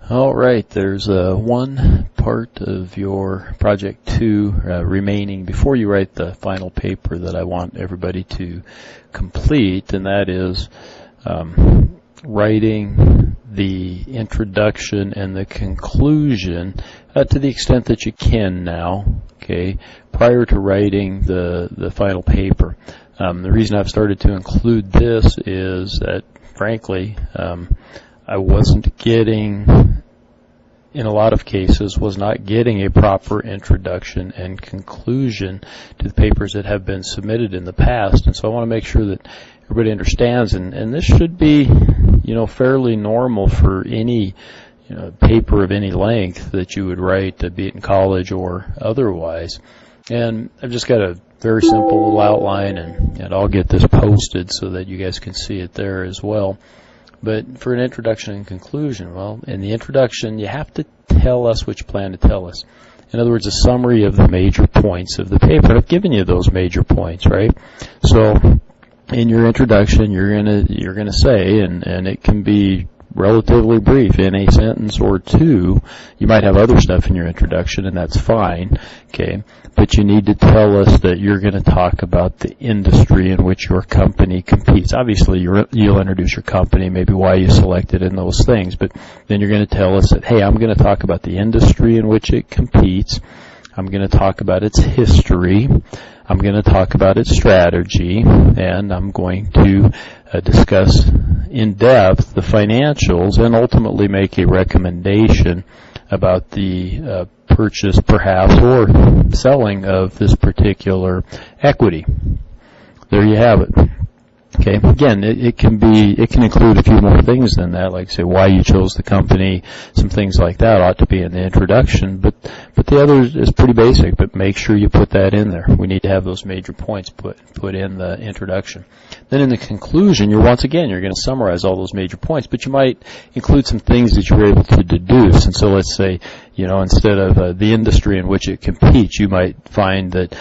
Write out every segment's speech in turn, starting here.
All right, there's one part of your project 2 remaining before you write the final paper that I want everybody to complete, and that is writing the introduction and the conclusion to the extent that you can now, okay, prior to writing the final paper. The reason I've started to include this is that, frankly, I wasn't getting, in a lot of cases, was not getting a proper introduction and conclusion to the papers that have been submitted in the past. And so I want to make sure that everybody understands, and this should be, fairly normal for any paper of any length that you would write, be it in college or otherwise. And I've just got a very simple little outline, and I'll get this posted so that you guys can see it there as well. But for an introduction and conclusion, well, in the introduction, you have to tell us what you plan to tell us. In other words, a summary of the major points of the paper. I've given you those major points, right? So in your introduction, you're gonna say, and it can be relatively brief, in a sentence or two. You might have other stuff in your introduction, and that's fine, okay? But you need to tell us that you're going to talk about the industry in which your company competes. Obviously, you'll introduce your company, maybe why you selected and those things, but then you're going to tell us that, hey, I'm going to talk about the industry in which it competes. I'm going to talk about its history. I'm going to talk about its strategy, and I'm going to discuss in depth the financials and ultimately make a recommendation about the purchase, perhaps, or selling of this particular equity. There you have it. Okay. Again, it can include a few more things than that, like say why you chose the company, some things like that ought to be in the introduction, but the other is pretty basic, but make sure you put that in there. We need to have those major points put in the introduction. Then in the conclusion, you're going to summarize all those major points, but you might include some things that you were able to deduce. And so let's say, instead of the industry in which it competes, you might find that,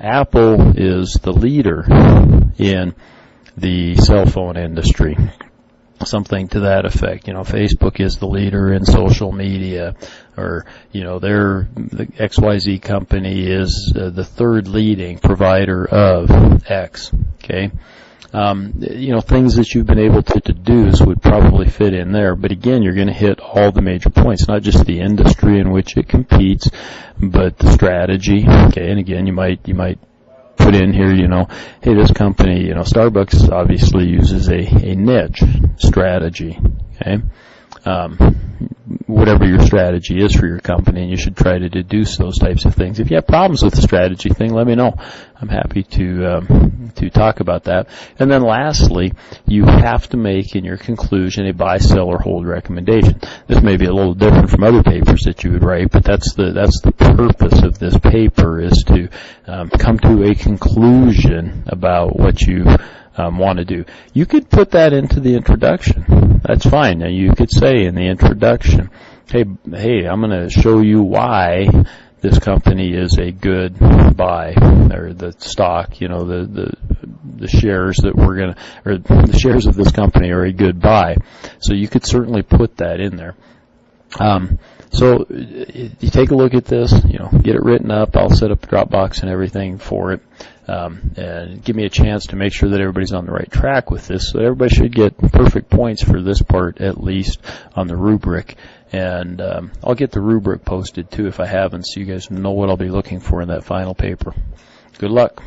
Apple is the leader in the cell phone industry, something to that effect. Facebook is the leader in social media, or the XYZ company is the third leading provider of X. Okay, things that you've been able to deduce would probably fit in there. But again, you're going to hit all the major points, not just the industry in which it competes, but the strategy. Okay, and again, you might put in here, hey, this company, Starbucks obviously uses a niche strategy, okay? Whatever your strategy is for your company, and you should try to deduce those types of things. If you have problems with the strategy thing, let me know. I'm happy to talk about that. And then lastly, you have to make in your conclusion a buy, sell, or hold recommendation. This may be a little different from other papers that you would write, but that's the purpose of this paper, is to come to a conclusion about what you want to do. You could put that into the introduction. That's fine. Now you could say in the introduction, hey, I'm going to show you why this company is a good buy, or the stock, the shares that or the shares of this company are a good buy. So you could certainly put that in there. So you take a look at this, get it written up. I'll set up the Dropbox and everything for it, and give me a chance to make sure that everybody's on the right track with this. So everybody should get perfect points for this part, at least on the rubric. And I'll get the rubric posted too if I haven't, so you guys know what I'll be looking for in that final paper. Good luck.